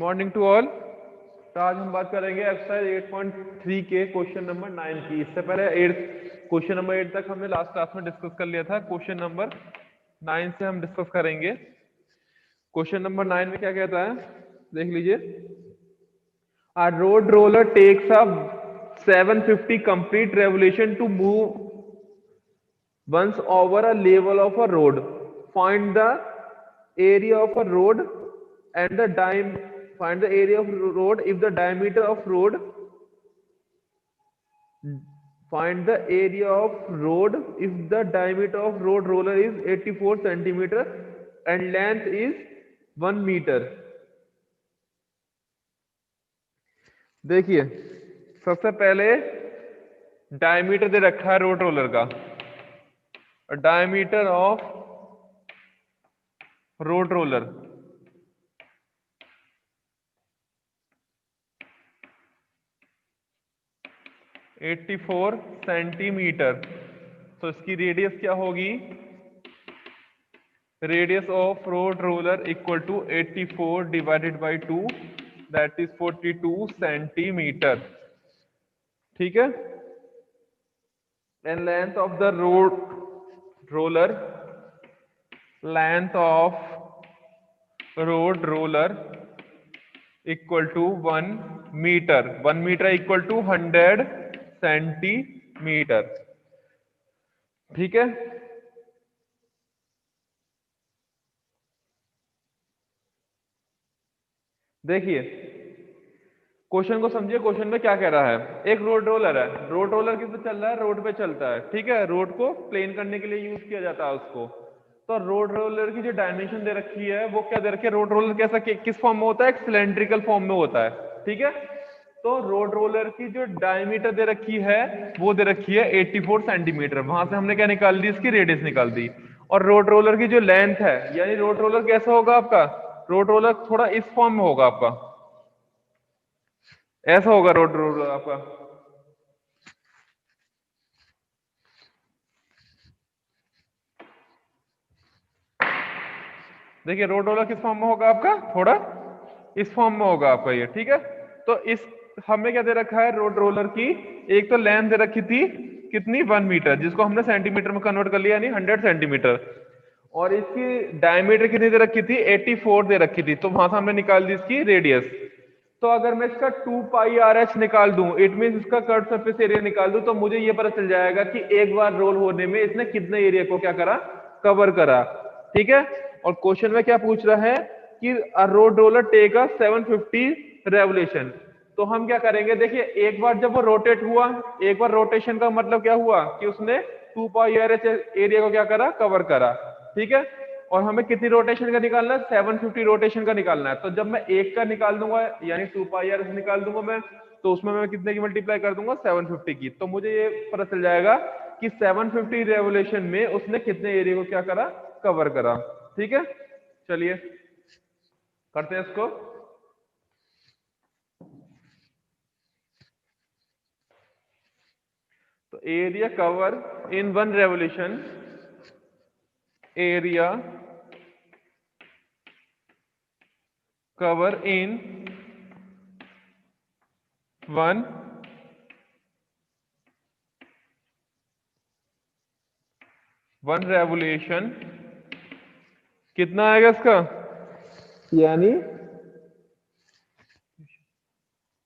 Morning to all. तो आज हम बात करेंगे एक्सरसाइज 8.3 के क्वेश्चन नंबर 9 की। इससे पहले क्वेश्चन नंबर 8 तक हमने लास्ट क्लास में डिस्कस कर लिया था। क्वेश्चन नंबर 9 से हम डिस्कस करेंगे। क्वेश्चन नंबर 9 में क्या कहता है, देख लीजिए। A road roller takes a 750 complete revolution to move once over a level of a road. Find the area of a road and the find the area of road if the diameter of road. Find the area of road if the diameter of road roller is 84 centimeter and length is 1 meter. देखिए, सबसे पहले diameter दे रखा है road roller का। Diameter of road roller 84 centimetre. तो इसकी radius क्या होगी? Radius of road roller equal to 84 divided by 2, that is 42 centimetre. ठीक है। And length of the road roller, length of road roller equal to 1 metre. 1 metre equal to 100 centimetre. ठीक है। देखिए, question को समझिए। क्वेश्चन में क्या कह रहा है, एक रोड रोलर है। रोड रोलर किस पे चल रहा है? रोड पे चलता है। ठीक है। रोड को प्लेन करने के लिए यूज किया जाता है उसको। तो रोड रोलर की जो डायमेंशन दे रखी है वो क्या दे रखी है? रोड रोलर कैसा किस फॉर्म में होता है? एक सिलेंड्रिकल फॉर्म में होता है। ठीक है। तो रोड रोलर की जो डायमीटर दे रखी है वो दे रखी है 84 सेंटीमीटर। वहां से हमने क्या निकाल दी? इसकी रेडियस निकाल दी। और रोड रोलर की जो लेंथ है, यानी रोड रोलर कैसा होगा आपका? रोड रोलर थोड़ा इस फॉर्म में होगा आपका, ऐसा होगा रोड रोलर आपका। देखिए, रोड रोलर किस फॉर्म में होगा आपका? थोड़ा इस फॉर्म में होगा आपका ये। ठीक है। तो इस हमें क्या दे रखा है रोड रोलर की? एक तो लेंथ दे रखी थी कितनी? 1 मीटर, जिसको हमने सेंटीमीटर में कन्वर्ट कर लिया, यानी 100 सेंटीमीटर। और इसकी डायमीटर कितनी दे रखी थी? 84 दे रखी थी। तो वहां से हमने निकाल दी इसकी रेडियस। तो अगर मैं इसका 2 पाई आर एच निकाल दूं, इट मीन इसका कर्व सरफेस एरिया निकाल दूं, तो मुझे ये पता चल जाएगा कि एक बार रोल होने में इसने कितने एरिया को क्या करा? कवर करा। ठीक है। और क्वेश्चन में क्या पूछ रहा है कि road roller take a 750 revolution. तो हम क्या करेंगे? देखिए, एक बार जब वो रोटेट हुआ, एक बार रोटेशन का मतलब क्या हुआ कि उसने 2 पाई आर एच एरिया को क्या करा? कवर करा। ठीक है। और हमें कितनी रोटेशन का निकालना है? 750 रोटेशन का निकालना है। तो जब मैं एक का निकाल दूंगा, यानी 2 पाई आर एच निकाल दूंगा मैं, तो उसमें मैं कितने की मल्टीप्लाई कर दूंगा? 750 की। तो मुझे ये पता चल जाएगा कि 750 रेवोल्यूशन में उसने कितने एरिया को क्या करा? कवर करा। ठीक है। चलिए करते हैं इसको। तो area cover in 1 revolution, area cover in 1 revolution कितना आएगा इसका? यानी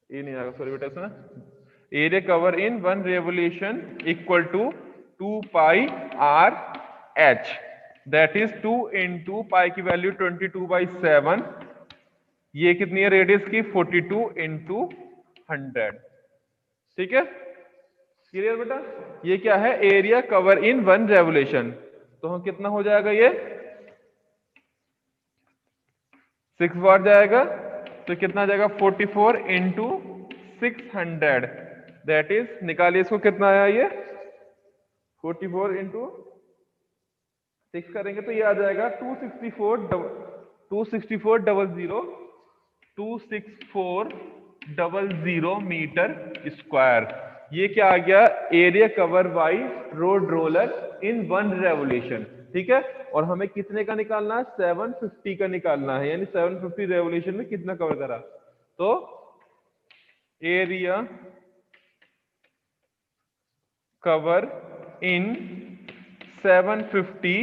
ये नहीं आएगा, सॉरी बेटा, इसमें area cover in 1 revolution equal to 2 pi are h, that is 2 into pi की वैल्यू 22/7। ये कितनी है रेडियस की? 42 इंटू 100। ठीक है। क्लियर बेटा? ये क्या है? Area cover in 1 revolution. तो हम कितना हो जाएगा? ये 6 बार जाएगा। तो कितना जाएगा? 44 इंटू 600, दैट इज, निकालिए इसको, कितना आया ये? 44 इंटू 6 करेंगे तो ये आ जाएगा 264 मीटर स्क्वायर। ये क्या आ गया? Area cover by road roller in 1 revolution. ठीक है। और हमें कितने का निकालना है, 750 का निकालना है, यानी 750 रेवोल्यूशन में कितना कवर करा। तो area cover in 750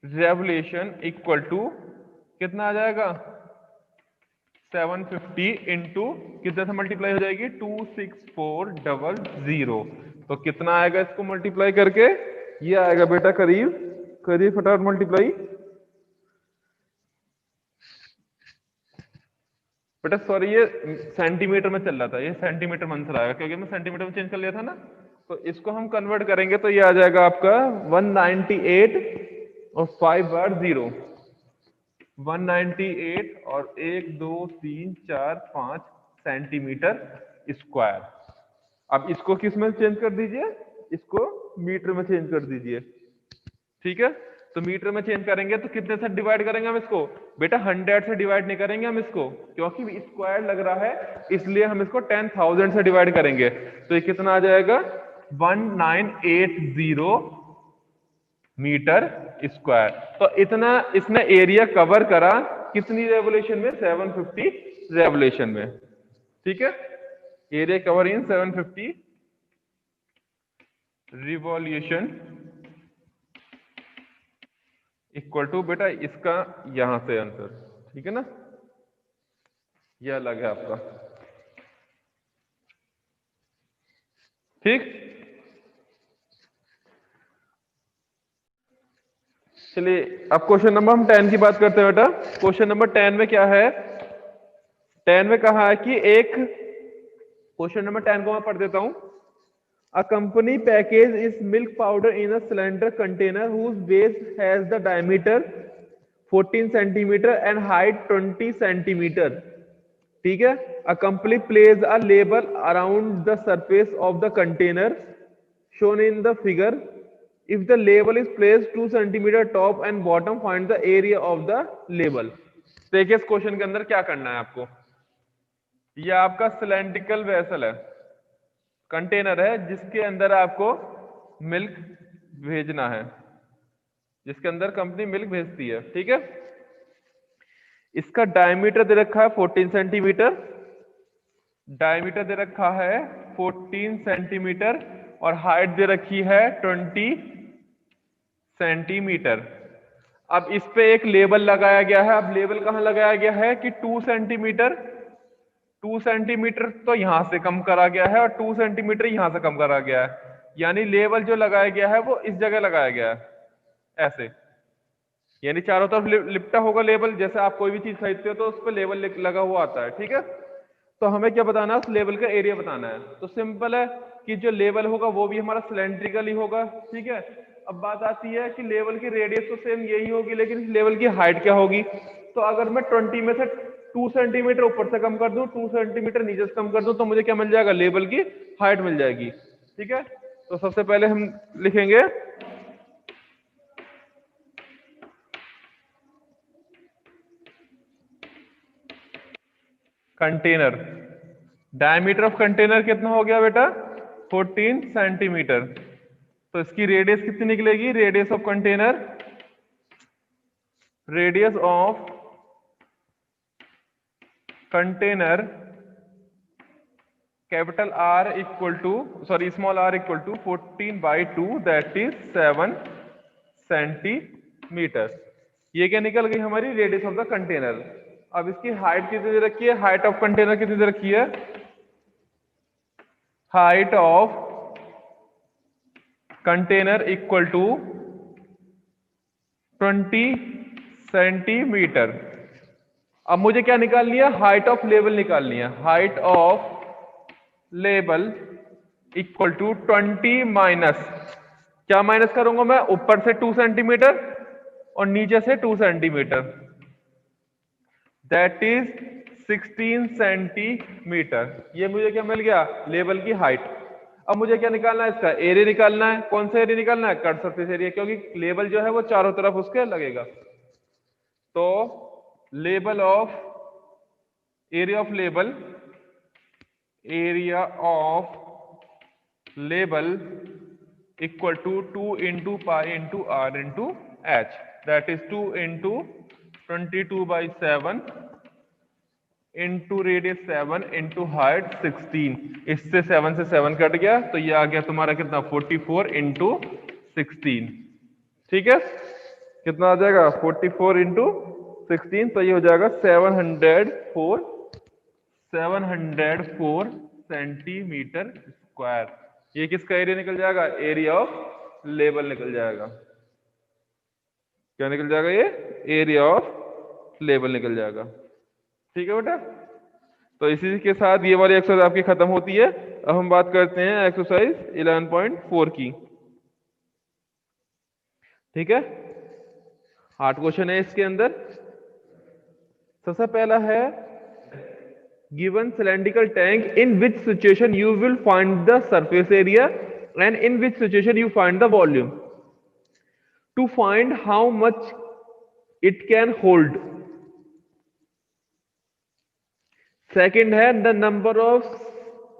revolution equal to कितना आ जाएगा, 750 इंटू कितने से मल्टीप्लाई हो जाएगी, 26400। तो कितना आएगा इसको मल्टीप्लाई करके, ये आएगा बेटा करीब करीब, फटाफट मल्टीप्लाई बेटा, सॉरी ये सेंटीमीटर में चल रहा था, ये सेंटीमीटर मन से आएगा क्योंकि मैं सेंटीमीटर में चेंज कर लिया था ना। तो इसको हम कन्वर्ट करेंगे तो ये आ जाएगा आपका 198 और 5 बार 0, 198 और 1 2 3 4 5 सेंटीमीटर स्क्वायर। अब इसको किस में चेंज कर दीजिए, इसको मीटर में चेंज कर दीजिए, ठीक है। तो मीटर में चेंज करेंगे तो कितने से डिवाइड करेंगे हम इसको, बेटा 100 से डिवाइड नहीं करेंगे हम इसको, क्योंकि स्क्वायर लग रहा है, इसलिए हम इसको 10,000 से डिवाइड करेंगे। तो ये कितना आ जाएगा, 1980 मीटर स्क्वायर। तो इतना इसने एरिया कवर करा कितनी रेवोल्यूशन में, 750 रेवोल्यूशन में, ठीक है। Area cover in 750 revolution equal to, बेटा इसका यहां से आंसर, ठीक है ना, यह अलग है आपका, ठीक। चलिए अब क्वेश्चन नंबर हम 10 की बात करते हैं बेटा। क्वेश्चन नंबर 10 में क्या है, 10 में कहा है कि एक, क्वेश्चन नंबर 10 को मैं पढ़ देता हूं। A company package is milk powder in a cylinder container whose base has the diameter 14 centimeter and height 20 centimeter. ठीक है। A company places a label around the surface of the container shown in the figure. If the label is placed 2 centimeter top and bottom, find the area of the label. देखिए इस question के अंदर क्या करना है आपको, यह आपका सिलेंड्रिकल वेसल है, कंटेनर है जिसके अंदर आपको मिल्क भेजना है, जिसके अंदर कंपनी मिल्क भेजती है, ठीक है। इसका डायमीटर दे रखा है 14 सेंटीमीटर, डायमीटर दे रखा है 14 सेंटीमीटर और हाइट दे रखी है 20 सेंटीमीटर। अब इस पे एक लेबल लगाया गया है। अब लेबल कहां लगाया गया है कि 2 सेंटीमीटर, 2 सेंटीमीटर तो यहां से कम करा गया है और 2 सेंटीमीटर यहां से कम करा गया है, यानी लेवल जो लगाया गया है वो इस जगह लगाया गया है ऐसे, यानी चारों तरफ लिपटा होगा लेबल, जैसे आप कोई भी चीज खरीदते हो तो उस पर लेबल लगा हुआ आता है, ठीक है। तो हमें क्या बताना है, उस लेवल का एरिया बताना है। तो सिंपल है कि जो लेवल होगा वो भी हमारा सिलेंड्रिकल ही होगा, ठीक है। अब बात आती है कि लेवल की रेडियस तो सेम यही होगी, लेकिन इस लेवल की हाइट क्या होगी। तो अगर मैं 20 में से 2 सेंटीमीटर ऊपर से कम कर दूं, 2 सेंटीमीटर नीचे से कम कर दूं, तो मुझे क्या मिल जाएगा, लेवल की हाइट मिल जाएगी, ठीक है। तो सबसे पहले हम लिखेंगे कंटेनर, डायमीटर ऑफ कंटेनर कितना हो गया बेटा, 14 सेंटीमीटर। तो इसकी रेडियस कितनी निकलेगी, radius of container, radius of container capital R equal to, sorry small r equal to 14/2, that is 7 centimetre. ये क्या निकल गई हमारी रेडियस ऑफ द कंटेनर। अब इसकी हाइट कितनी दे रखी है, हाइट ऑफ कंटेनर कितनी दे रखी है, height of container equal to 20 centimetre. अब मुझे क्या निकालनी है, हाइट ऑफ लेवल निकालनी है। Height of level equal to 20 minus, क्या माइनस करूंगा मैं, ऊपर से 2 सेंटीमीटर और नीचे से 2 सेंटीमीटर, दैट इज 16 सेंटीमीटर। ये मुझे क्या मिल गया, लेवल की हाइट। अब मुझे क्या निकालना है, इसका एरिया निकालना है। कौन सा एरिया निकालना है, कट सरफेस एरिया, क्योंकि लेवल जो है वो चारों तरफ उसके लगेगा। तो level of, area of level, area of level equal to 2 into pi into r into h, that is 2 into 22/7 into radius 7 into height 16। इससे 7 से 7 कट गया तो ये आ गया तुम्हारा कितना 44 इंटू 16। ठीक है, कितना आ जाएगा 44 इंटू 16, तो ये हो जाएगा 704 सेंटीमीटर स्क्वायर। ये किसका एरिया निकल जाएगा? एरिया ऑफ लेवल निकल जाएगा। क्या निकल जाएगा? ये एरिया ऑफ लेवल निकल जाएगा। ठीक है बेटा, तो इसी के साथ ये वाली एक्सरसाइज आपकी खत्म होती है। अब हम बात करते हैं एक्सरसाइज 11.4 की। ठीक है, 8 क्वेश्चन है इसके अंदर। सबसे पहला है given cylindrical tank, in which situation you will find the surface area and in which situation you find the volume. To find how much it can hold. Second है the number of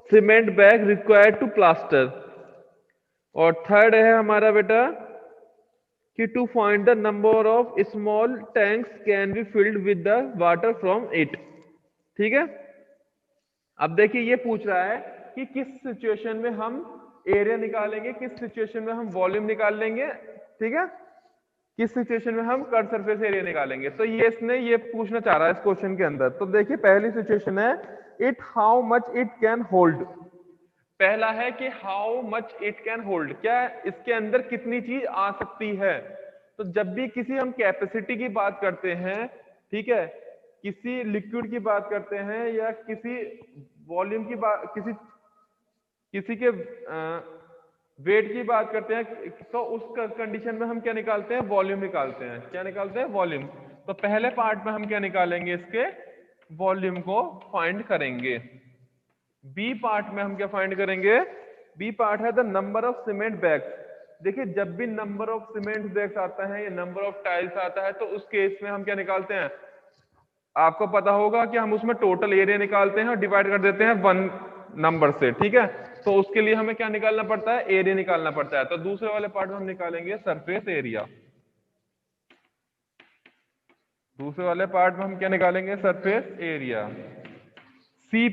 cement bag required to plaster. और third है हमारा बेटा कि to find the number of small tanks can be filled with the water from it. ठीक है, अब देखिए ये पूछ रहा है कि किस सिचुएशन में हम एरिया निकालेंगे, किस सिचुएशन में हम वॉल्यूम निकाल लेंगे। ठीक है, किस सिचुएशन में हम कर्व सरफेस एरिया निकालेंगे। तो ये इसने ये पूछना चाह रहा है इस क्वेश्चन के अंदर। तो देखिए पहली सिचुएशन है it how much it can hold. पहला है कि how much it can hold, क्या इसके अंदर कितनी चीज आ सकती है। तो जब भी किसी हम कैपेसिटी की बात करते हैं, ठीक है, किसी लिक्विड की बात करते हैं या किसी वॉल्यूम की बात, किसी के वेट की बात करते हैं, तो उस कंडीशन में हम क्या निकालते हैं? वॉल्यूम निकालते हैं। क्या निकालते हैं? वॉल्यूम। तो पहले पार्ट में हम क्या निकालेंगे? इसके वॉल्यूम को फाइंड करेंगे। बी पार्ट में हम क्या फाइंड करेंगे? बी पार्ट है the number of cement bags. देखिए जब भी नंबर ऑफ सीमेंट बैग्स आता है या नंबर ऑफ टाइल्स आता है तो उस केस में हम क्या निकालते हैं? आपको पता होगा कि हम उसमें टोटल एरिया निकालते हैं और डिवाइड कर देते हैं 1 नंबर से। ठीक है, तो उसके लिए हमें क्या निकालना पड़ता है? एरिया निकालना पड़ता है। तो दूसरे वाले पार्ट में हम निकालेंगे सरफेस एरिया। दूसरे वाले पार्ट में हम क्या निकालेंगे? Surface area. सी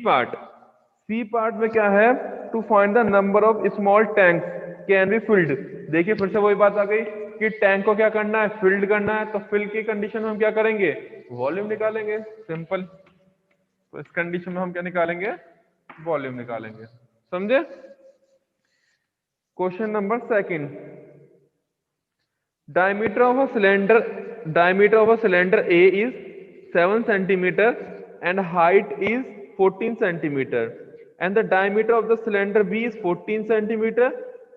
पार्ट में क्या है? To find the number of small tank can be filled. देखिए फिर से वही बात आ गई कि टैंक को क्या करना है? फिल्ड करना है। तो फिल की कंडीशन में हम क्या करेंगे? वॉल्यूम निकालेंगे, सिंपल। तो इस कंडीशन में हम क्या निकालेंगे? वॉल्यूम निकालेंगे। समझे? Question number second, diameter of a cylinder A is 7 centimeter and height is 14 centimeter and the diameter of the cylinder B is 14 centimeter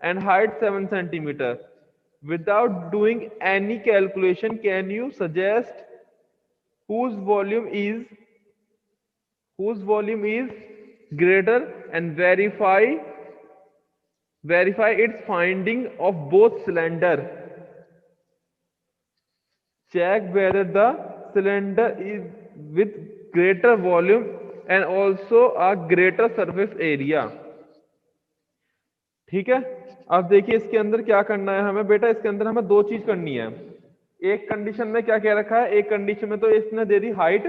and height 7 centimeter. Without doing any calculation, can you suggest whose volume is greater and verify its finding of both cylinder. Check whether the cylinder is with greater volume and also a greater surface area. ठीक है, अब देखिए इसके अंदर क्या करना है हमें बेटा। इसके अंदर हमें दो चीज करनी है। एक कंडीशन में क्या कह रखा है? एक कंडीशन में तो इसने दे दी हाइट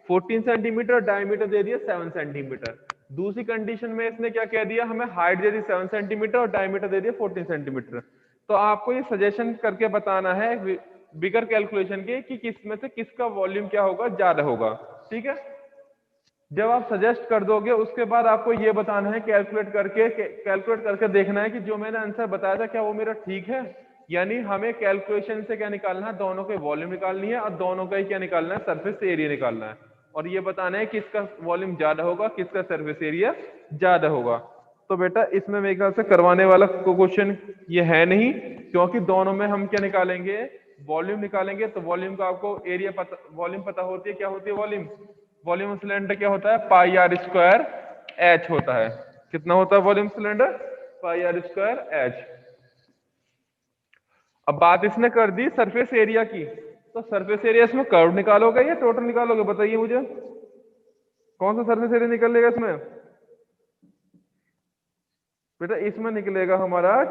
14 सेंटीमीटर, डायमीटर दे दिया 7 सेंटीमीटर। दूसरी कंडीशन में इसने क्या कह दिया? हमें हाइट दे दी 7 सेंटीमीटर और डायमीटर दे दिया 14 सेंटीमीटर। तो आपको ये सजेशन करके बताना है बिगर कैलकुलेशन के कि किस में से किसका वॉल्यूम क्या होगा? ज्यादा होगा। ठीक है, जब आप सजेस्ट कर दोगे उसके बाद आपको ये बताना है कैलकुलेट करके देखना है कि जो मैंने आंसर बताया था क्या वो मेरा ठीक है। यानी हमें कैलकुलेशन से क्या निकालना है? दोनों के वॉल्यूम निकालनी है और दोनों का ही क्या निकालना है? सरफेस एरिया निकालना है। और ये बताना है किसका वॉल्यूम ज्यादा होगा, किसका सरफेस एरिया ज्यादा होगा। तो बेटा इसमें मेरे ख्याल से करवाने वाला क्वेश्चन ये है नहीं, क्योंकि दोनों में हम क्या निकालेंगे? वॉल्यूम निकालेंगे। तो वॉल्यूम का आपको एरिया पता, वॉल्यूम पता होती है। क्या होती है वॉल्यूम? वॉल्यूम ऑफ सिलेंडर क्या होता है? पाई आर स्क्वायर एच होता है। कितना होता है volume cylinder? Pi r square h. अब बात इसने कर दी सरफेस एरिया की, तो सरफेस एरिया इसमें कर्व निकालोगे या टोटल निकालोगे? बताइए मुझे, कौन सा सरफेस एरिया निकलेगा इसमें? बेटा इसमें निकलेगा हमारा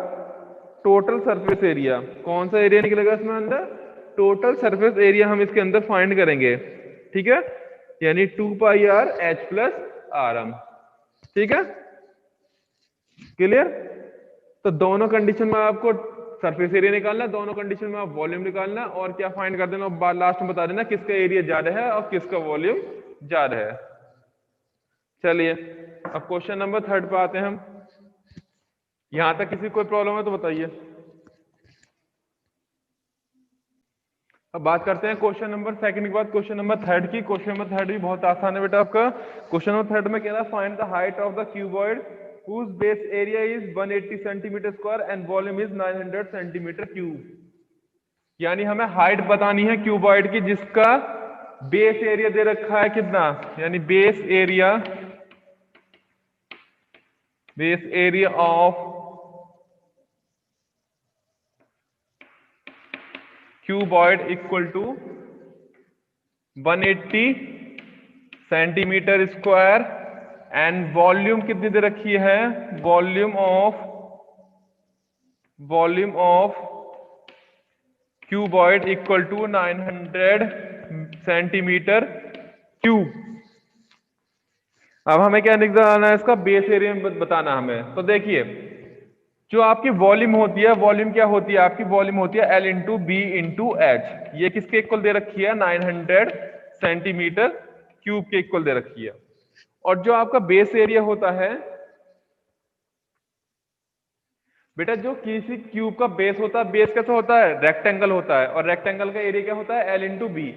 टोटल सरफेस एरिया, कौन सा एरिया निकलेगा इसमें अंदर, टोटल सरफेस एरिया हम इसके अंदर फाइंड करेंगे, ठीक है, यानी 2 pi are H plus R M, ठीक है, क्लियर। तो दोनों कंडीशन में आपको सरफेस एरिया निकालना, दोनों कंडीशन में आप वॉल्यूम निकालना, और क्या फाइंड कर देना, लास्ट में बता देना किसका एरिया ज्यादा है और किसका वॉल्यूम ज्यादा है। चलिए अब क्वेश्चन नंबर 3 पे आते हैं हम। यहां तक किसी कोई प्रॉब्लम है तो बताइए। अब बात करते हैं क्वेश्चन नंबर 2 के बाद क्वेश्चन नंबर 3 की। क्वेश्चन नंबर 3 भी बहुत आसान है बेटा आपका। क्वेश्चन नंबर 3 में कह रहा है find the height of the cuboid whose base area is 180 centimeter square and volume is 900 centimeter cube। यानी हमें हाइट बतानी है क्यूबॉइड की जिसका बेस एरिया दे रखा है कितना, यानी base area of cuboid equal to 180 centimetre square and volume कितनी दे रखी है, volume of cuboid equal to 900 centimetre cube. अब हमें क्या निकालना है, इसका बेस एरिया बताना हमें। तो देखिए जो आपकी वॉल्यूम होती है, वॉल्यूम क्या होती है आपकी, वॉल्यूम होती है L into b into h. ये किसके इक्वल दे रखी है, 900 सेंटीमीटर क्यूब के इक्वल दे रखी है। और जो आपका बेस एरिया होता है बेटा, जो किसी क्यूब का बेस होता है, बेस कैसा होता है, रेक्टेंगल होता है, और रेक्टेंगल का एरिया क्या होता है, L into b.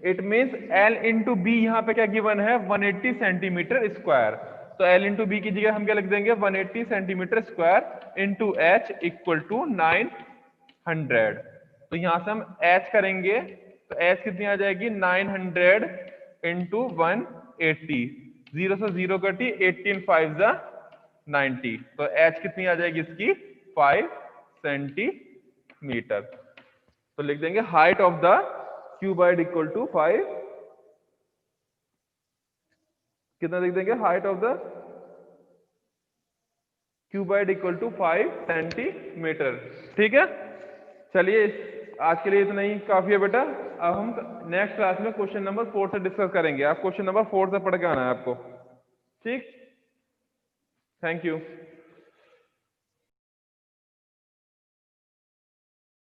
It means L into b यहाँ पे क्या गिवन है, 180 सेंटीमीटर स्क्वायर। तो L इंटू बी की जगह हम क्या लिख देंगे, 180 centimetre square into h equal to 900। तो यहां से हम एच करेंगे तो एच कितनी आ जाएगी, 900 इंटू 180, 0 से 0 कटी, 18 5 जा 90। तो एच कितनी आ जाएगी इसकी, 5 सेंटीमीटर। तो लिख देंगे height of the cuboid equal to 5, कितना लिख देंगे, height of the cuboid equal to 5 centimetre, ठीक है। चलिए आज के लिए इतना ही काफी है बेटा। अब हम नेक्स्ट क्लास में क्वेश्चन नंबर 4 से डिस्कस करेंगे। आप क्वेश्चन नंबर 4 से पढ़ के आना है आपको, ठीक। Thank you.